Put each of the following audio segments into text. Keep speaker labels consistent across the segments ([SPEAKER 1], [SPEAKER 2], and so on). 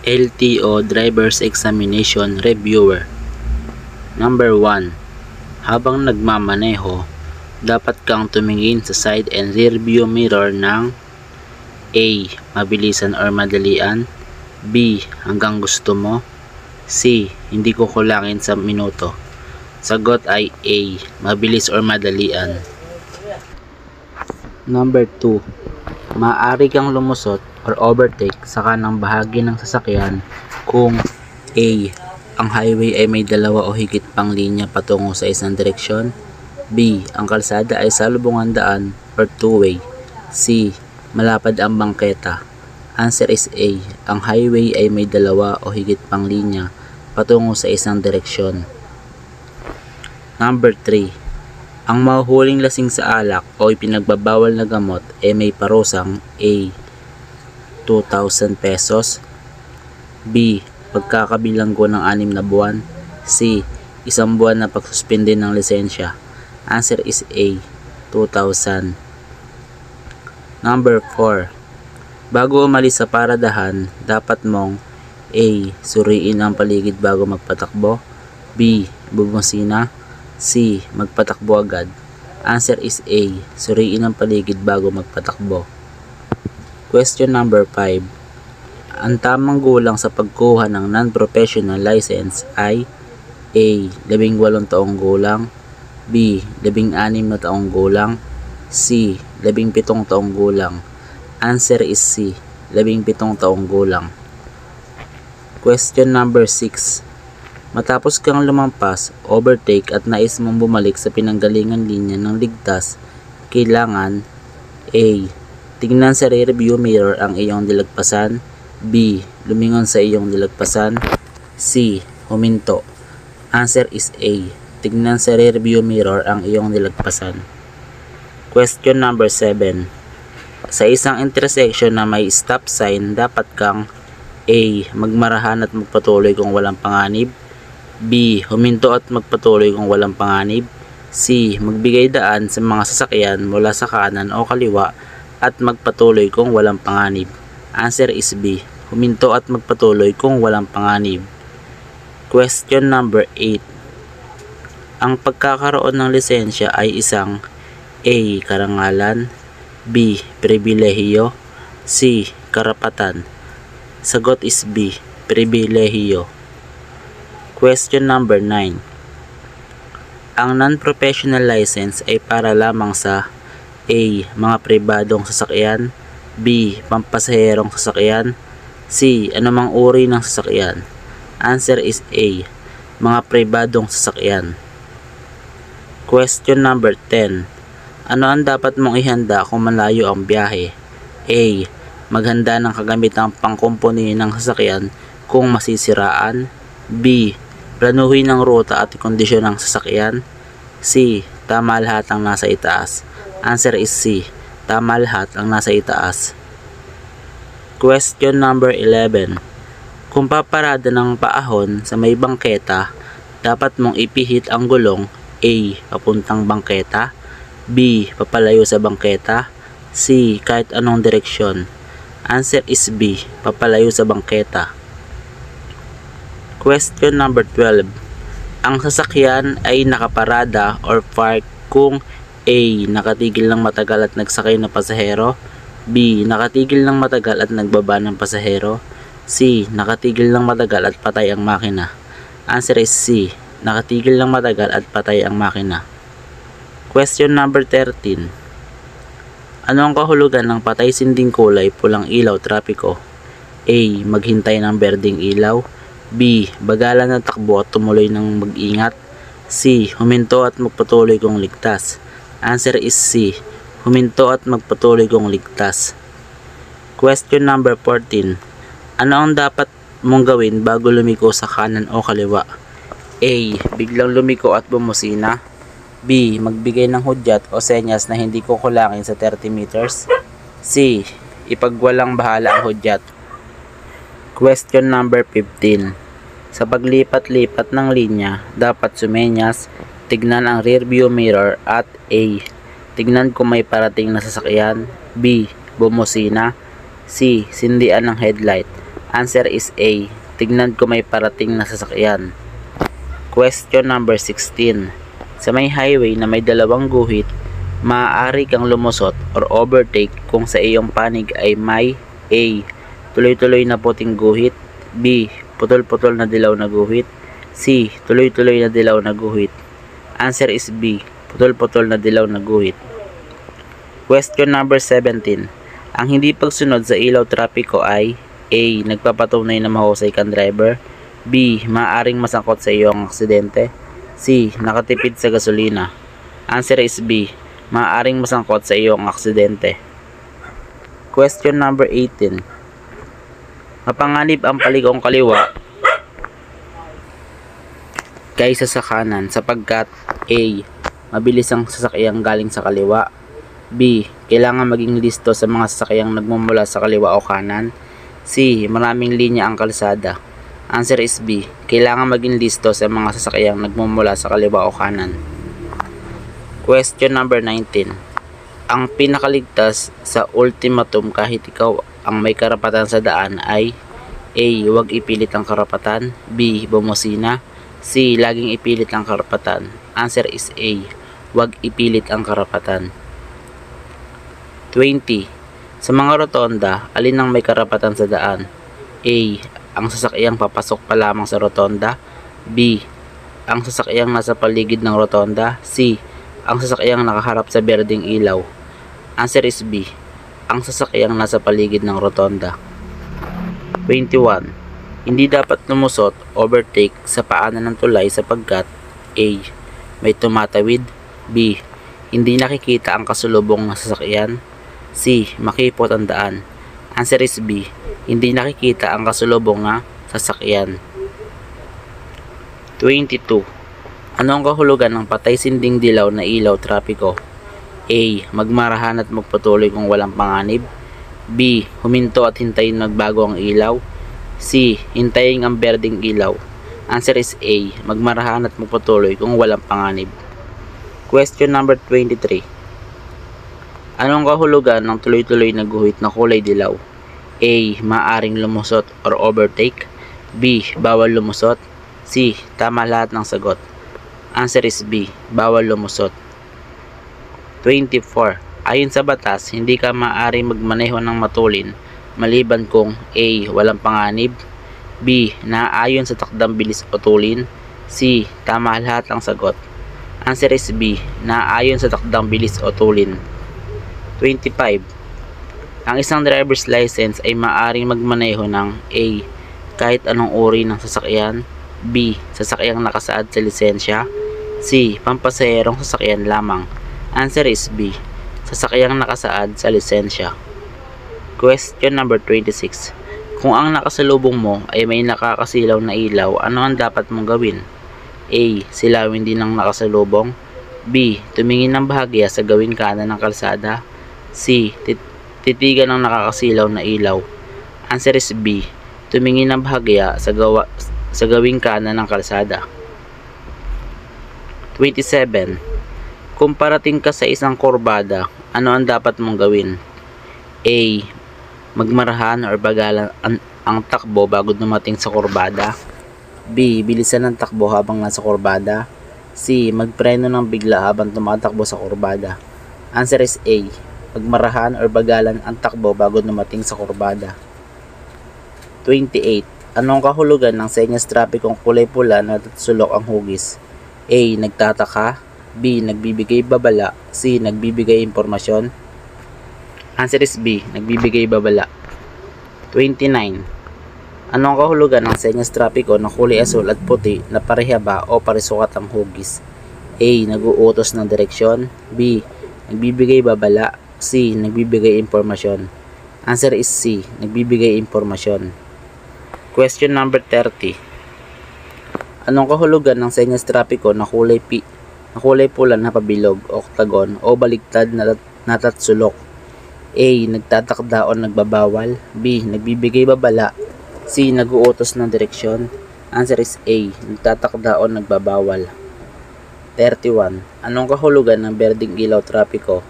[SPEAKER 1] LTO Driver's Examination Reviewer. Number 1. Habang nagmamaneho, dapat kang tumingin sa side and rear view mirror ng A. Mabilisan or madalian, B. Hanggang gusto mo, C. Hindi kukulangin sa minuto. Sagot ay A. Mabilis or madalian. Number 2. Maaari kang lumusot or overtake sa kanang bahagi ng sasakyan kung A. Ang highway ay may dalawa o higit pang linya patungo sa isang direksyon, B. Ang kalsada ay salubungan daan or two-way, C. Malapad ang bangketa. Answer is A. Ang highway ay may dalawa o higit pang linya patungo sa isang direksyon. Number 3. Ang mahuhuling lasing sa alak o ipinagbabawal na gamot ay may parusang A. 2,000 pesos, B. Pagkakabilanggo ng 6 na buwan, C. 1 buwan na pagsuspende ng lisensya. Answer is A. 2,000. Number 4. Bago umalis sa paradahan, dapat mong A. Suriin ang paligid bago magpatakbo, B. Bumosina, C. Magpatakbo agad. Answer is A. Suriin ang paligid bago magpatakbo. Question number 5. Ang tamang gulang sa pagkuha ng non-professional license ay A. 18 taong gulang, B. 16 na taong gulang, C. 17 taong gulang. Answer is C. 17 taong gulang. Question number 6. Matapos kang lumampas, overtake at nais mong bumalik sa pinanggalingan linya ng ligtas, kailangan A. Tingnan sa rear view mirror ang iyong nilagpasan, B. Lumingon sa iyong nilagpasan, C. Huminto. Answer is A. Tingnan sa rear view mirror ang iyong nilagpasan. Question number 7. Sa isang intersection na may stop sign, dapat kang A. Magmarahan at magpatuloy kung walang panganib, B. Huminto at magpatuloy kung walang panganib, C. Magbigay daan sa mga sasakyan mula sa kanan o kaliwa at magpatuloy kung walang panganib. Answer is B. Huminto at magpatuloy kung walang panganib. Question number 8. Ang pagkakaroon ng lisensya ay isang A. Karangalan, B. Pribilehiyo, C. Karapatan. Sagot is B. Pribilehiyo. Question number 9. Ang non-professional license ay para lamang sa A. Mga pribadong sasakyan, B. Pampasaherong sasakyan, C. Anumang uri ng sasakyan. Answer is A. Mga pribadong sasakyan. Question number 10. Ano ang dapat mong ihanda kung malayo ang biyahe? A. Maghanda ng kagamitang pangkumpuni ng sasakyan kung masisiraan, B. Planuhin ang ruta at kondisyon ng sasakyan, C. Tama lahat ang nasa itaas. Answer is C. Tama lahat ang nasa itaas. Question number 11. Kung paparada ng paahon sa may bangketa, dapat mong ipihit ang gulong A. Papuntang bangketa, B. Papalayo sa bangketa, C. Kahit anong direksyon. Answer is B. Papalayo sa bangketa. Question number 12. Ang sasakyan ay nakaparada or park kung A. Nakatigil ng matagal at nagsakay na pasahero, B. Nakatigil ng matagal at nagbaba ng pasahero, C. Nakatigil ng matagal at patay ang makina. Answer is C. Nakatigil ng matagal at patay ang makina. Question number 13. Ano ang kahulugan ng patay sinding kulay pulang ilaw trapiko? A. Maghintay ng berdeng ilaw, B. Bagalan ng takbo at tumuloy ng mag-ingat, C. Huminto at magpatuloy kung ligtas. Answer is C. Huminto at magpatuloy kung ligtas. Question number 14. Ano ang dapat mong gawin bago lumiko sa kanan o kaliwa? A. Biglang lumiko at bumusina, B. Magbigay ng hudyat o senyas na hindi kukulangin sa 30 meters, C. Ipagwalang bahala ang hudyat. Question number 15. Sa paglipat-lipat ng linya, dapat sumenyas, tignan ang rear view mirror at A. Tignan kung may parating na sasakyan, B. Bumusina, C. Sindian ng headlight. Answer is A. Tignan ko may parating na sasakyan. Question number 16. Sa may highway na may dalawang guhit, maaari kang lumusot or overtake kung sa iyong panig ay may A. Tuloy-tuloy na puting guhit, B. Putol-putol na dilaw na guhit, C. Tuloy-tuloy na dilaw na guhit. Answer is B. Putol-putol na dilaw na guhit. Question number 17. Ang hindi pagsunod sa ilaw trapiko ay A. Nagpapatunay na mahusay kang driver, B. Maaaring masangkot sa iyo ang aksidente, C. Nakatipid sa gasolina. Answer is B. Maaaring masangkot sa iyo ang aksidente. Question number 18. Mapanganib ang paligong kaliwa kaysa sa kanan sapagkat A. Mabilis ang sasakyang galing sa kaliwa, B. Kailangan maging listo sa mga sasakyang nagmumula sa kaliwa o kanan, C. Maraming linya ang kalsada. Answer is B. Kailangan maging listo sa mga sasakyang nagmumula sa kaliwa o kanan. Question number 19. Ang pinakaligtas sa ultimatum kahit ikaw ang may karapatan sa daan ay A. Huwag ipilit ang karapatan, B. Bumusina, C. Laging ipilit ang karapatan. Answer is A. Huwag ipilit ang karapatan. 20. Sa mga rotonda, alin ang may karapatan sa daan? A. Ang sasakyang papasok pa lamang sa rotonda, B. Ang sasakyang nasa paligid ng rotonda, C. Ang sasakyang nakaharap sa berdeng ilaw. Answer is B. Ang sasakyang nasa paligid ng rotonda. 21. Hindi dapat lumusot, overtake sa paanan ng tulay sapagkat A. May tumatawid, B. Hindi nakikita ang kasulubong na sasakyan, C. Makipot ang daan. Answer is B. Hindi nakikita ang kasulubong na sasakyan. 22. Ano ang kahulugan ng patay sinding dilaw na ilaw trapiko? A. Magmarahan at magpatuloy kung walang panganib, B. Huminto at hintayin magbago ang ilaw, C. Hintayin ang berdeng ilaw. Answer is A. Magmarahan at magpatuloy kung walang panganib. Question number 23. Anong kahulugan ng tuloy-tuloy na guhit na kulay dilaw? A. Maaring lumusot or overtake, B. Bawal lumusot, C. Tama lahat ng sagot. Answer is B. Bawal lumusot. 24. Ayon sa batas, hindi ka maaaring magmaneho ng matulin maliban kung A. Walang panganib, B. Naayon sa takdang bilis o tulin, C. Tama lahat ng sagot. Answer is B. Naayon sa takdang bilis o tulin. 25. Ang isang driver's license ay maaaring magmaneho ng A. Kahit anong uri ng sasakyan, B. Sasakyang nakasaad sa lisensya, C. Pampasaherong sasakyan lamang. Answer is B. Sasakyang nakasaad sa lisensya. Question number 26. Kung ang nakasalubong mo ay may nakakasilaw na ilaw, ano ang dapat mong gawin? A. Silawin din ang nakasalubong, B. Tumingin ng bahagya sa gawing kanan ng kalsada, C. Titigan ang nakakasilaw na ilaw. Answer is B. Tumingin ng bahagya sa gawing kanan ng kalsada. 27. Kung parating ka sa isang kurbada, ano ang dapat mong gawin? A. Magmarahan or bagalan ang takbo bago dumating sa kurbada, B. Bilisan ang takbo habang nasa kurbada, C. Magpreno ng bigla habang tumatakbo sa kurbada. Answer is A. Magmarahan or bagalan ang takbo bago dumating sa kurbada. 28. Anong kahulugan ng senyas trapikong kulay pula na sulok ang hugis? A. Nagtataka, B. Nagbibigay babala, C. Nagbibigay impormasyon. Answer is B. Nagbibigay babala. 29. Anong kahulugan ng senyas trapiko na kulay asul at puti na parehaba o parisukat ang hugis? A. Nag-uutos ng direksyon, B. Nagbibigay babala, C. Nagbibigay impormasyon. Answer is C. Nagbibigay impormasyon. Question number 30. Anong kahulugan ng senyas trapiko na kulay pula na pabilog, octagon o baligtad na tatsulok? A. Nagtatakda o nagbabawal, B. Nagbibigay babala, C. Nag-uutos ng direksyon. Answer is A. Nagtatakda o nagbabawal. 31. Anong kahulugan ng berdeng ilaw trapiko?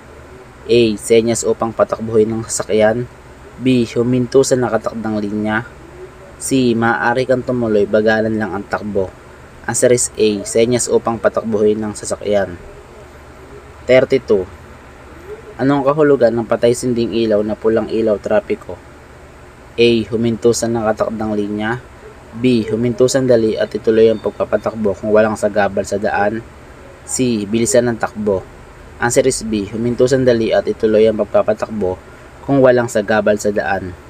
[SPEAKER 1] A. Senyas upang patakbuhin ng sasakyan, B. Huminto sa nakatakdang linya, C. Maaari kang tumuloy, bagalan lang ang takbo. Answer is A. Senyas upang patakbuhin ng sasakyan. 32. Anong kahulugan ng patay sinding ilaw na pulang ilaw trapiko? A. Huminto sa nakatakdang linya. B. Huminto sandali at ituloy ang pagpapatakbo kung walang sagabal sa daan. C. Bilisan ng takbo. Answer is B. Huminto sandali at ituloy ang pagpapatakbo kung walang sagabal sa daan.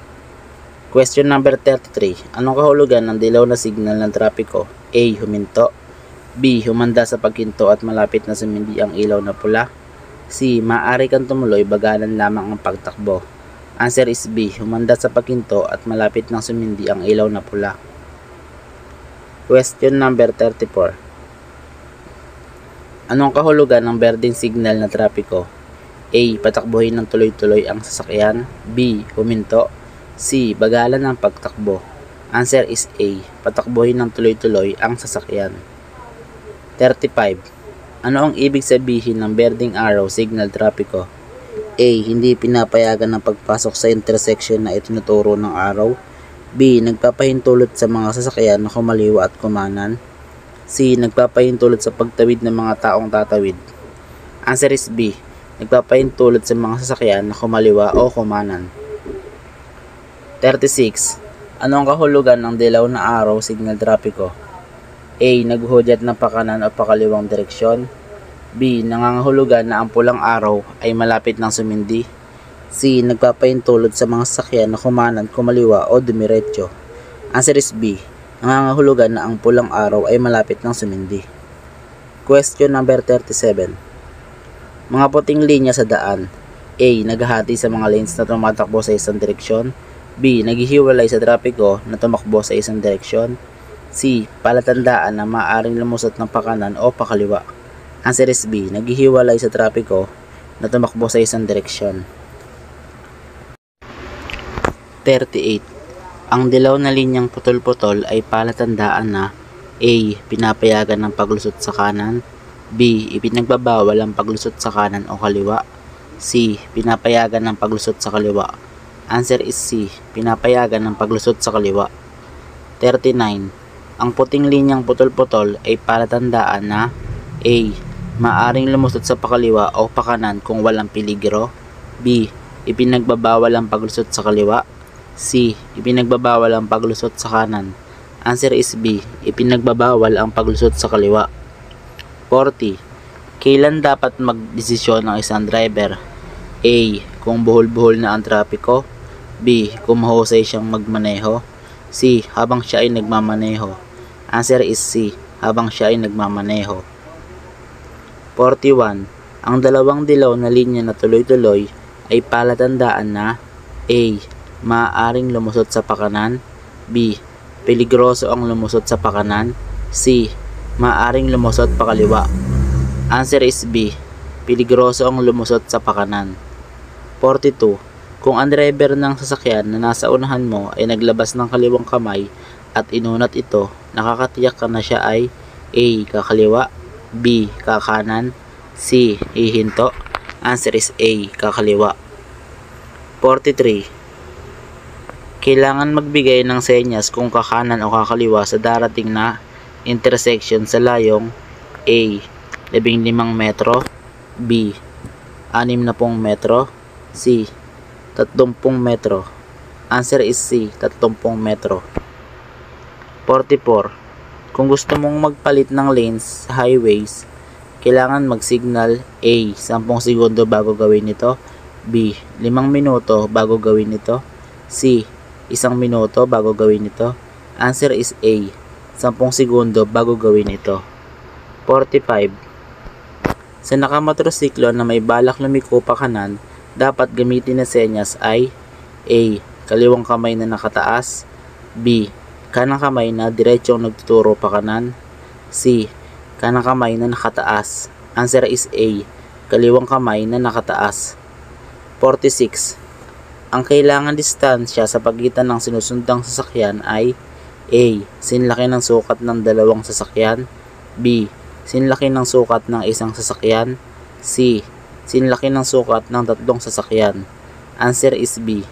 [SPEAKER 1] Question number 33. Anong kahulugan ng dilaw na signal ng trapiko? A. Huminto. B. Humanda sa paghinto at malapit na sumindi ang ilaw na pula. C. Maaari kang tumuloy, bagalan lamang ang pagtakbo. Answer is B. Humanda sa paghinto at malapit nang sumindi ang ilaw na pula. Question number 34. Anong kahulugan ng berdeng signal na trapiko? A. Patakbuhin ng tuloy-tuloy ang sasakyan. B. Huminto. C. Bagalan ang pagtakbo. Answer is A. Patakbuhin ng tuloy-tuloy ang sasakyan. 35. Ano ang ibig sabihin ng berdeng arrow signal trapiko? A. Hindi pinapayagan ng pagpasok sa intersection na itinuturo ng arrow. B. Nagpapahintulot sa mga sasakyan na kumaliwa at kumanan. C. Nagpapahintulot sa pagtawid ng mga taong tatawid. Answer is B. Nagpapahintulot sa mga sasakyan na kumaliwa o kumanan. 36. Ano ang kahulugan ng dilaw na arrow signal trapiko? A. Naghuhudyat ng pakanan o pakaliwang direksyon. B. Nangangahulugan na ang pulang araw ay malapit ng sumindi. C. Nagpapahintulot sa mga sasakyan na kumanan, kumaliwa o dumiretso. Answer is B. Nangangahulugan na ang pulang araw ay malapit ng sumindi. Question number 37. Mga puting linya sa daan. A. Naghahati sa mga lanes na tumatakbo sa isang direksyon. B. Naghihiwalay sa trapiko na tumakbo sa isang direksyon. C. Palatandaan na maaaring lumusot ng pakanan o pakaliwa. Answer is B. Naghihiwalay sa trapiko na tumakbo sa isang direksyon. 38. Ang dilaw na linyang putol-putol ay palatandaan na A. Pinapayagan ng paglusot sa kanan. B. Ipinagbabawal ang paglusot sa kanan o kaliwa. C. Pinapayagan ng paglusot sa kaliwa. Answer is C. Pinapayagan ng paglusot sa kaliwa. 39. Ang puting linyang putol-putol ay palatandaan na A. Maaring lumusot sa pakaliwa o pakanan kung walang peligro. B. Ipinagbabawal ang paglusot sa kaliwa. C. Ipinagbabawal ang paglusot sa kanan. Answer is B. Ipinagbabawal ang paglusot sa kaliwa. 40. Kailan dapat magdesisyon ang isang driver? A. Kung buhol-buhol na ang trapiko. B. Kung mahusay siyang magmaneho. C. Habang siya ay nagmamaneho. Answer is C. Habang siya ay nagmamaneho. 41. Ang dalawang dilaw na linya na tuloy-tuloy ay palatandaan na A. Maaaring lumusot sa pakanan. B. Peligroso ang lumusot sa pakanan. C. Maaaring lumusot pakaliwa. Answer is B. Peligroso ang lumusot sa pakanan. 42. Kung ang driver ng sasakyan na nasa unahan mo ay naglabas ng kaliwang kamay at inunat ito, nakakatiyak ka na siya ay A. Kakaliwa. B. Kakanan. C. Hihinto. Answer is A. Kakaliwa. 43. Kailangan magbigay ng senyas kung kakanan o kakaliwa sa darating na intersection sa layong A. 15 metro. B. 60 metro. C. 30 metro. Answer is C. 30 metro. 44. Kung gusto mong magpalit ng lanes sa highways, kailangan mag-signal A. 10 segundo bago gawin ito. B. 5 minuto bago gawin ito. C. 1 minuto bago gawin ito. Answer is A. 10 segundo bago gawin ito. 45. Sa nakamotorsiklo na may balak lumiko pa kanan, dapat gamitin na senyas ay A. Kaliwang kamay na nakataas. B. Kanang kamay na diretsong nagtuturo pa kanan. C. Kanang kamay na nakataas. Answer is A. Kaliwang kamay na nakataas. 46. Ang kailangan distansya sa pagitan ng sinusundang sasakyan ay A. Sinlaki ng sukat ng dalawang sasakyan. B. Sinlaki ng sukat ng isang sasakyan. C. Sinlaki ng sukat ng tatlong sasakyan. Answer is B.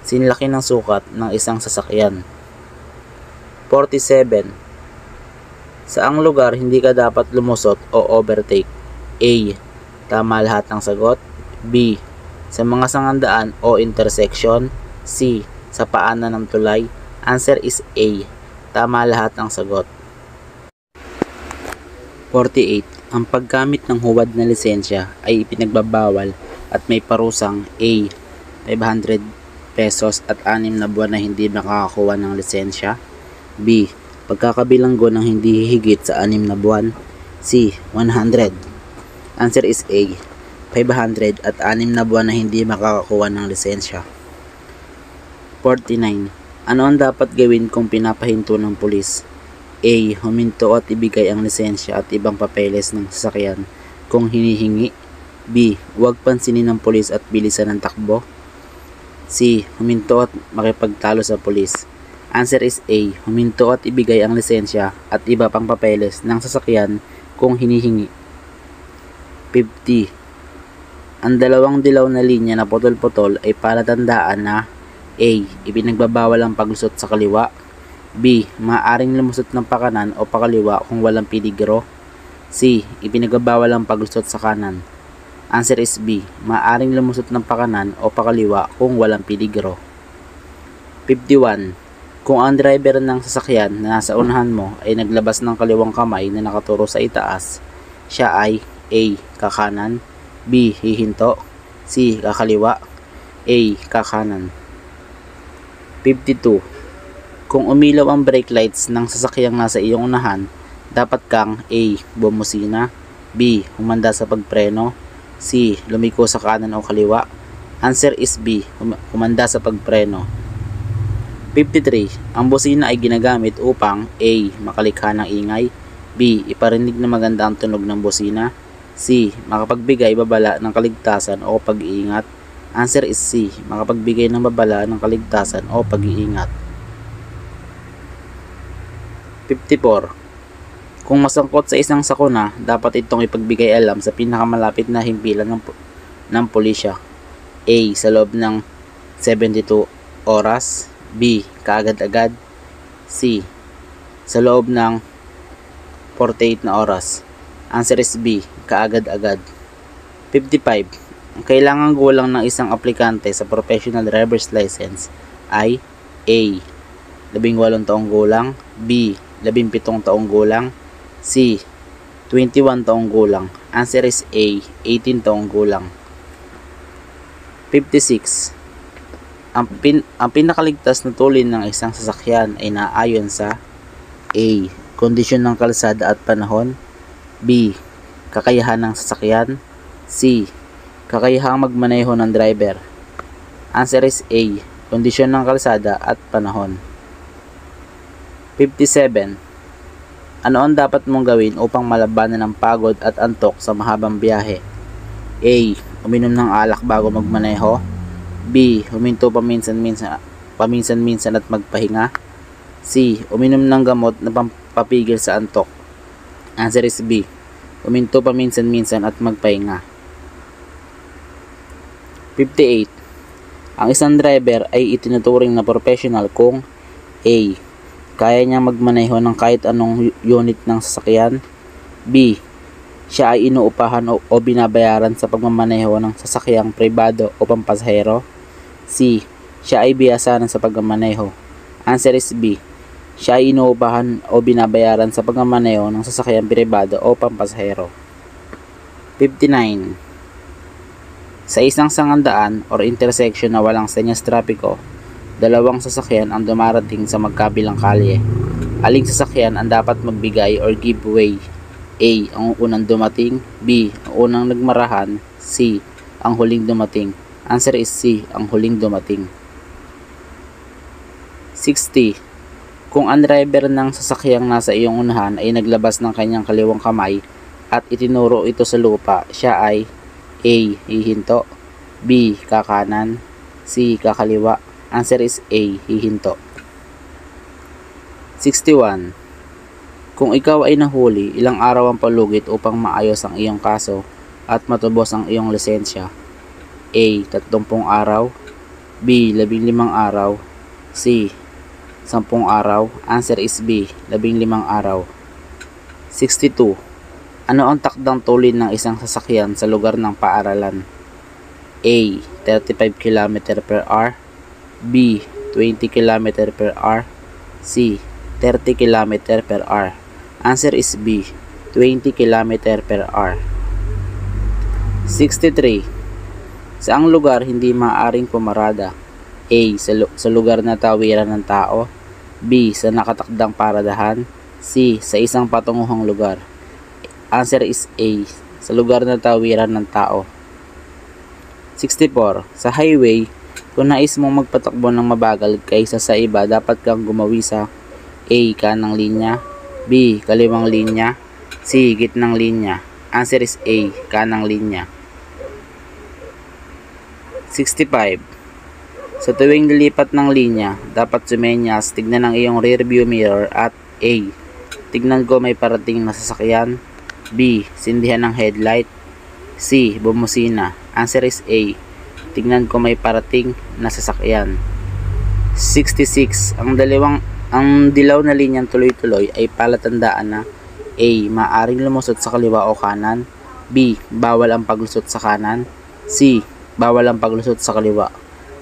[SPEAKER 1] Sinlaki ng sukat ng isang sasakyan. 47. Saang lugar hindi ka dapat lumusot o overtake? A. Tama lahat ng sagot. B. Sa mga sangandaan o intersection. C. Sa paanan ng tulay. Answer is A. Tama lahat ng sagot. 48. Ang paggamit ng huwad na lisensya ay ipinagbabawal at may parusang A. 500 pesos at 6 na buwan na hindi makakakuha ng lisensya. B. Pagkakabilanggo ng hindi hihigit sa 6 na buwan. C. 100. Answer is A. 500 at 6 na buwan na hindi makakakuha ng lisensya. 49. Ano ang dapat gawin kung pinapahinto ng pulis? A. Huminto at ibigay ang lisensya at ibang papeles ng sasakyan kung hinihingi. B. Huwag pansinin ng pulis at bilisan ng takbo. C. Huminto at makipagtalo sa pulis. Answer is A. Huminto at ibigay ang lisensya at iba pang papeles ng sasakyan kung hinihingi. 50. Ang dalawang dilaw na linya na putol-putol ay palatandaan na A. Ipinagbabawal ang paglusot sa kaliwa. B. Maaaring lumusot ng pakanan o pakaliwa kung walang peligro. C. Ipinagbabawal ang paglusot sa kanan. Answer is B. Maaaring lumusot ng pakanan o pakaliwa kung walang peligro. 51. Kung ang driver ng sasakyan na nasa unahan mo ay naglabas ng kaliwang kamay na nakaturo sa itaas, siya ay A. Kakanan. B. Hihinto. C. Kakaliwa. A. Kakanan. 52. Kung umilaw ang brake lights ng sasakyang nasa iyong unahan, dapat kang A. Bumusina. B. Humanda sa pagpreno. C. Lumiko sa kanan o kaliwa. Answer is B. Humanda sa pagpreno. 53. Ang busina ay ginagamit upang A. Makalikha ng ingay. B. Iparinig na maganda ang tunog ng busina. C. Makapagbigay babala ng kaligtasan o pag-iingat. Answer is C. Makapagbigay ng babala ng kaligtasan o pag-iingat. 54. Kung masangkot sa isang sakuna, dapat itong ipagbigay alam sa pinakamalapit na himpilan ng pulisya. A. Sa loob ng 72 oras. B. Kaagad-agad. C. Sa loob ng 48 na oras. Answer is B. Kaagad-agad. 55. Ang kailangang gulang ng isang aplikante sa professional driver's license ay A. 18 taong gulang. B. 17 taong gulang. C. 21 taong gulang. Answer is A. 18 taong gulang. 56. Ang pinakaligtas na tulin ng isang sasakyan ay naayon sa A. Kondisyon ng kalsada at panahon. B. Kakayahan ng sasakyan. C. Kakayahang magmaneho ng driver. Answer is A. Kondisyon ng kalsada at panahon. 57. Ano ang dapat mong gawin upang malabanan ng pagod at antok sa mahabang biyahe? A. Uminom ng alak bago magmaneho. B. Huminto paminsan-minsan at magpahinga. C. Uminom ng gamot na pampapigil sa antok. Answer is B. Huminto paminsan-minsan at magpahinga. 58. Ang isang driver ay itinuturing na professional kung A. Kaya niya magmaneho ng kahit anong unit ng sasakyan. B. Siya ay inuupahan o binabayaran sa pagmamaneho ng sasakyang pribado o pampasahero. C. Siya ay biyasahan sa pagmamaneho. Answer is B. Siya ay inuupahan o binabayaran sa pagmamaneho ng sasakyang pribado o pampasahero. 59. Sa isang sangandaan or intersection na walang senyas trapiko, dalawang sasakyan ang dumarating sa magkabilang kalye. Aling sasakyan ang dapat magbigay or give way? A. Ang unang dumating. B. Ang unang nagmarahan. C. Ang huling dumating. Answer is C. Ang huling dumating. 60. Kung ang driver ng sasakyang nasa iyong unahan ay naglabas ng kanyang kaliwang kamay at itinuro ito sa lupa, siya ay A. Hihinto. B. Kakanan. C. Kakaliwa. Answer is A. Hihinto. 61. Kung ikaw ay nahuli, ilang araw ang palugit upang maayos ang iyong kaso at matubos ang iyong lisensya? A. 30 araw. B. 15 araw. C. 10 araw. Answer is B, 15 araw. 62. Ano ang takdang tulin ng isang sasakyan sa lugar ng paaralan? A. 35 km per hour. B. 20 km per hour. C. 30 km per hour. Answer is B, 20 km per hour. 63. Saang lugar hindi maaaring pumarada? A. Sa lugar na tawiran ng tao. B. Sa nakatakdang paradahan. C. Sa isang patunguhang lugar. Answer is A, sa lugar na tawiran ng tao. 64. Sa highway, kung nais mong magpatakbo ng mabagal kaysa sa iba, dapat kang gumawi sa A. Kanang linya. B. Kaliwang linya. C. Gitnang linya. Answer is A. Kanang linya. 65. Sa tuwing lilipat ng linya, dapat sumenyas, tignan ang iyong rearview mirror at A. Tignan ko may parating na sasakyan. B. Sindihan ng headlight. C. Bumusina. Answer is A. Tignan ko may parating na sasakyan. 66. Ang dilaw na linyang tuloy-tuloy ay palatandaan na A. Maaring lumusot sa kaliwa o kanan. B. Bawal ang paglusot sa kanan. C. Bawal ang paglusot sa kaliwa.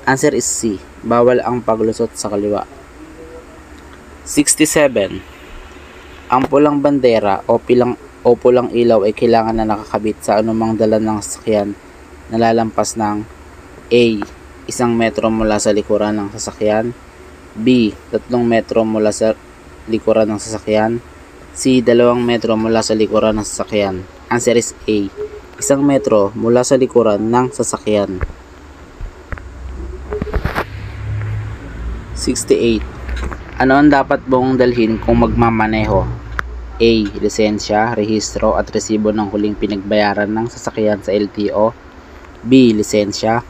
[SPEAKER 1] Answer is C. Bawal ang paglusot sa kaliwa. 67. Ang pulang bandera o pulang ilaw ay kailangan na nakakabit sa anumang dala ng sasakyan na lalampas ng A. 1 metro mula sa likuran ng sasakyan. B. 3 metro mula sa likuran ng sasakyan. C. 2 metro mula sa likuran ng sasakyan. Answer is A. 1 metro mula sa likuran ng sasakyan. 68. Ano ang dapat mong dalhin kung magmamaneho? A. Lisensya, rehistro at resibo ng huling pinagbayaran ng sasakyan sa LTO. B. Lisensya.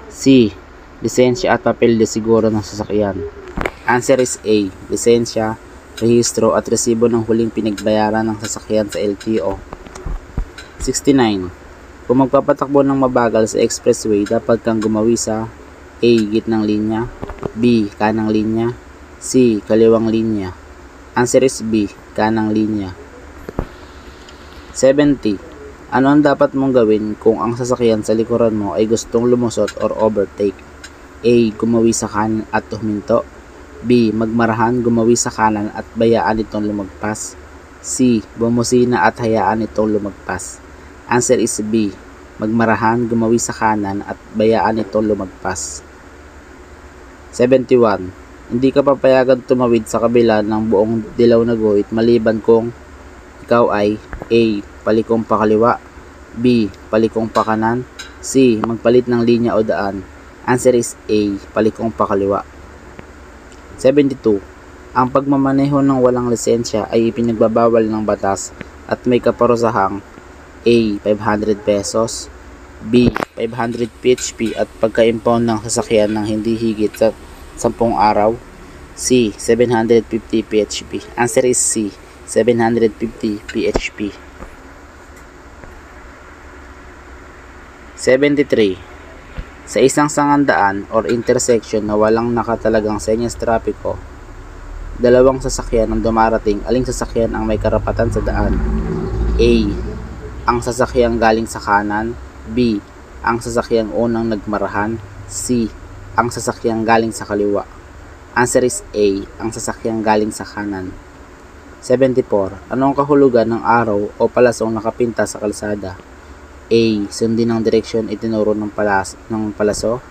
[SPEAKER 1] C. Lisensya at papel de siguro ng sasakyan. Answer is A. Lisensya, rehistro at resibo ng huling pinagbayaran ng sasakyan sa LTO. 69. Kung magpapatakbo ng mabagal sa expressway, dapat kang gumawi sa A. Gitnang linya. B. Kanang linya. C. Kaliwang linya. Answer is B. Kanang linya. 70. Ano ang dapat mong gawin kung ang sasakyan sa likuran mo ay gustong lumusot or overtake? A. Gumawi sa kanan at huminto. B. Magmarahan, gumawi sa kanan at bayaan itong lumagpas. C. Bumusina at hayaan itong lumagpas. Answer is B. Magmarahan, gumawi sa kanan at bayaan itong lumagpas. 71. Hindi ka papayagan tumawid sa kabila ng buong dilaw na guhit maliban kung ikaw ay A. Palikong pakaliwa. B. Palikong pakanan. C. Magpalit ng linya o daan. Answer is A. Palikong pakaliwa. 72. Ang pagmamaneho ng walang lisensya ay ipinagbabawal ng batas at may kaparusahang A. 500 pesos. B. 500 PHP at pagka-impound ng sasakyan ng hindi higit sa 10 araw. C. 750 PHP. Answer is C. 750 PHP. 73. Sa isang sangandaan or intersection na walang nakatalagang senyas trapiko, dalawang sasakyan ang dumarating, aling sasakyan ang may karapatan sa daan? A. Ang sasakyang galing sa kanan. B. Ang sasakyang unang nagmarahan. C. Ang sasakyang galing sa kaliwa. Answer is A. Ang sasakyang galing sa kanan. 74. Anong kahulugan ng araw o palasong nakapinta sa kalsada? A. Sundin ang direksyon itinuro ng palaso.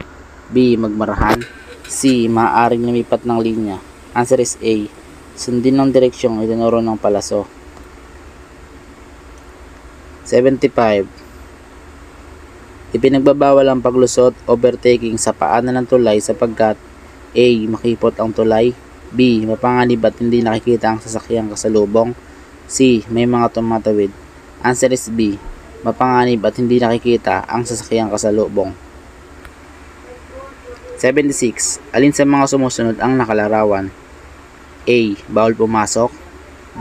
[SPEAKER 1] B. Magmarahan. C. Maaaring lumipat ng linya. Answer is A. Sundin ang direksyon itinuro ng palaso. 75. Ipinagbabawal ang paglusot, overtaking sa paanan ng tulay sapagkat A. Makipot ang tulay. B. Mapanganib at hindi nakikita ang sasakyang kasalubong. C. May mga tumatawid. Answer is B. Mapanganib at hindi nakikita ang sasakyang kasalubong. 76. Alin sa mga sumusunod ang nakalarawan? A. Bawal pumasok.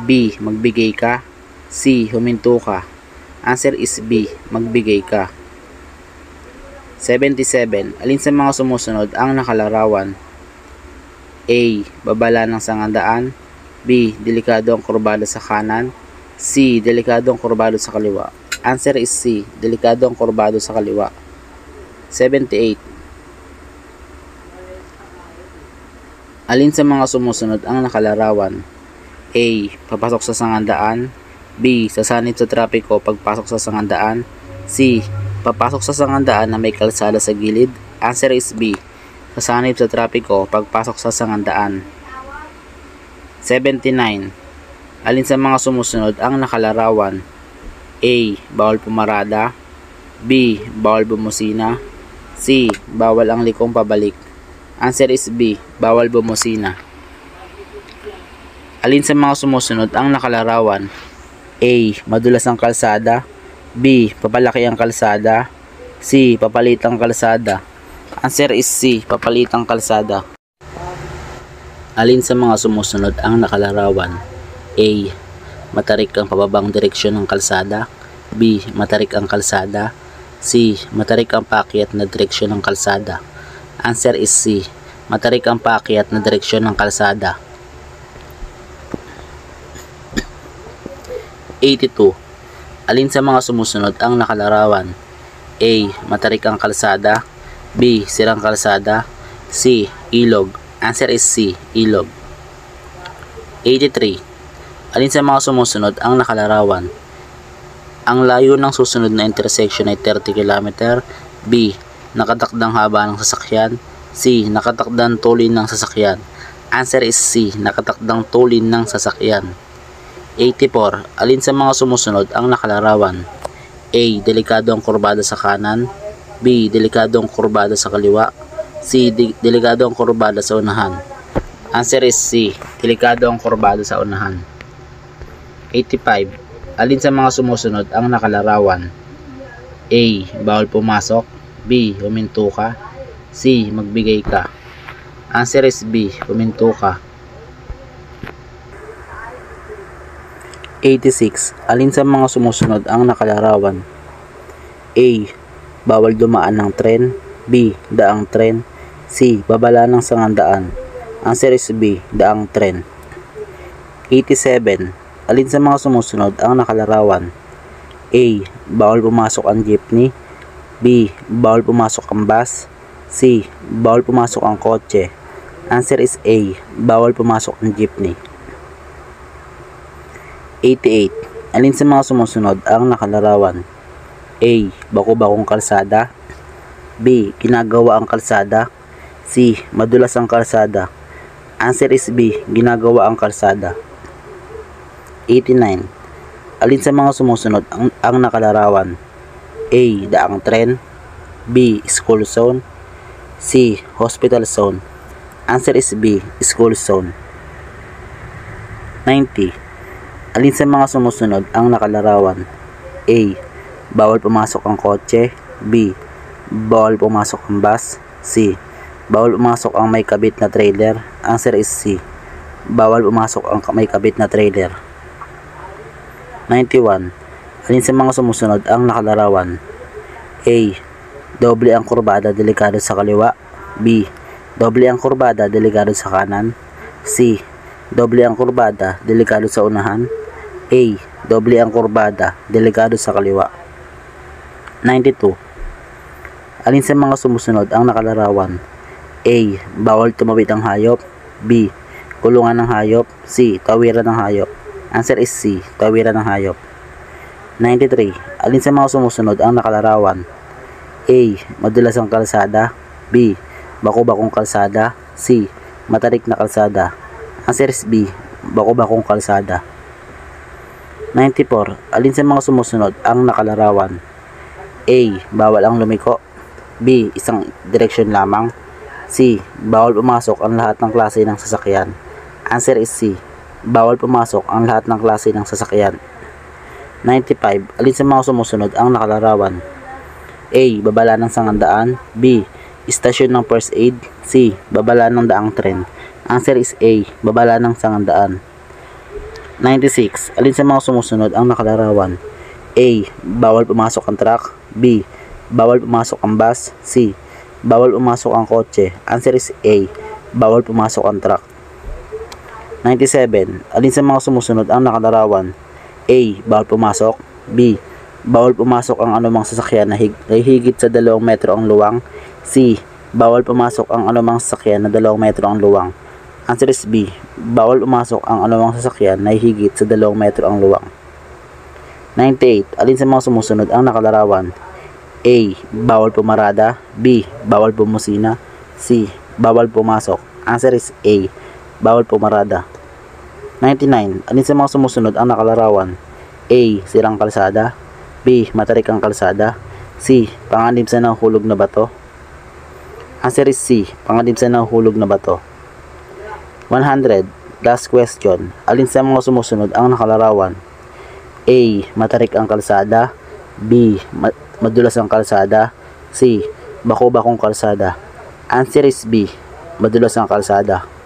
[SPEAKER 1] B. Magbigay ka. C. Huminto ka. Answer is B. Magbigay ka. 77. Alin sa mga sumusunod ang nakalarawan? A. Babala ng sangandaan. B. Delikado ang kurbada sa kanan. C. Delikado ang kurbado sa kaliwa. Answer is C. Delikado ang kurbado sa kaliwa. 78. Alin sa mga sumusunod ang nakalarawan? A. Papasok sa sangandaan. B. Sasanib sa trapiko pagpasok sa sangandaan. C. Papasok sa sangandaan na may kalsada sa gilid. Answer is B. Sasanib sa trapiko pagpasok sa sangandaan. 79. Alin sa mga sumusunod ang nakalarawan? A. Bawal pumarada. B. Bawal bumusina. C. Bawal ang likong pabalik. Answer is B. Bawal bumusina. Alin sa mga sumusunod ang nakalarawan? A. Madulas ang kalsada. B. Papalaki ang kalsada. C. Papalit ang kalsada. Answer is C. Papalit ang kalsada. Alin sa mga sumusunod ang nakalarawan? A. Matarik ang pababang direksyon ng kalsada. B. Matarik ang kalsada. C. Matarik ang paakyat na direksyon ng kalsada. Answer is C. Matarik ang paakyat na direksyon ng kalsada. 82. Alin sa mga sumusunod ang nakalarawan? A. Matarik ang kalsada. B. Sirang kalsada. C. Ilog. Answer is C. Ilog. 83. Alin sa mga sumusunod ang nakalarawan? Ang layo ng susunod na intersection ay 30 km. B. Nakatakdang haba ng sasakyan. C. Nakatakdang tulin ng sasakyan. Answer is C. Nakatakdang tulin ng sasakyan. 84. Alin sa mga sumusunod ang nakalarawan? A. Delikado ang kurbada sa kanan. B. Delikado ang kurbada sa kaliwa. C. Delikado ang kurbada sa unahan. Answer is C. Delikado ang kurbada sa unahan. 85. Alin sa mga sumusunod ang nakalarawan? A. Bawal pumasok. B. Huminto ka. C. Magbigay ka. Answer is B. Huminto ka. 86. Alin sa mga sumusunod ang nakalarawan? A. Bawal dumaan ng tren. B. Daang tren. C. Babala ng sangandaan. Answer is B. Daang tren. 87. Alin sa mga sumusunod ang nakalarawan? A. Bawal pumasok ang jeepney. B. Bawal pumasok ang bus. C. Bawal pumasok ang kotse. Answer is A. Bawal pumasok ang jeepney. 88. Alin sa mga sumusunod ang nakalarawan? A. Baku-bakong kalsada. B. Ginagawa ang kalsada. C. Madulas ang kalsada. Answer is B. Ginagawa ang kalsada. 89. Alin sa mga sumusunod ang nakalarawan? A. Daang tren. B. School zone. C. Hospital zone. Answer is B. School zone. 90. Alin sa mga sumusunod ang nakalarawan? A. Bawal pumasok ang kotse. B. Bawal pumasok ang bus. C. Bawal pumasok ang may kabit na trailer. Answer is C. Bawal pumasok ang may kabit na trailer. 91. Alin sa mga sumusunod ang nakalarawan? A. Doble ang kurbada delikado sa kaliwa. B. Doble ang kurbada delikado sa kanan. C. Doble ang kurbada delikado sa unahan. A. Doble ang kurbada delikado sa kaliwa. 92. Alin sa mga sumusunod ang nakalarawan? A. Bawal tumawid ang hayop. B. Kulungan ng hayop. C. Tawiran ng hayop. Answer is C. Tawiran ng hayop. 93. Alin sa mga sumusunod ang nakalarawan? A. Madulas ang kalsada. B. Baku-bakong kalsada. C. Matarik na kalsada. Answer is B. Baku-bakong kalsada. 94. Alin sa mga sumusunod ang nakalarawan? A. Bawal ang lumiko. B. Isang direksyon lamang. C. Bawal pumasok ang lahat ng klase ng sasakyan. Answer is C. Bawal pumasok ang lahat ng klase ng sasakyan. 95. Alin sa mga sumusunod ang nakalarawan? A. Babala ng sangandaan. B. Istasyon ng first aid. C. Babala ng daang tren. Answer is A. Babala ng sangandaan. 96. Alin sa mga sumusunod ang nakalarawan? A. Bawal pumasok ang truck. B. Bawal pumasok ang bus. C. Bawal pumasok ang kotse. Answer is A. bawal pumasok ang truck. 97. Alin sa mga sumusunod ang nakalarawan? A. Bawal pumasok. B. Bawal pumasok ang anumang sasakyan na higit sa 2 metro ang luwang. C. Bawal pumasok ang anumang sasakyan na 2 metro ang luwang. Answer is B. Bawal pumasok ang anumang sasakyan na higit sa 2 metro ang luwang. 98. Alin sa mga sumusunod ang nakalarawan? A. Bawal pumarada. B. Bawal bumusina. C. Bawal pumasok. Answer is A. Bawal pumarada. 99. Alin sa mga sumusunod ang nakalarawan? A. Sirang kalsada. B. Matarik ang kalsada. C. Panganib sa nahulog na bato. Answer is C. Panganib sa nahulog na bato. 100. Last question. Alin sa mga sumusunod ang nakalarawan? A. Matarik ang kalsada. B. Madulas ang kalsada. C. Bako-bakong kalsada. Answer is B. Madulas ang kalsada.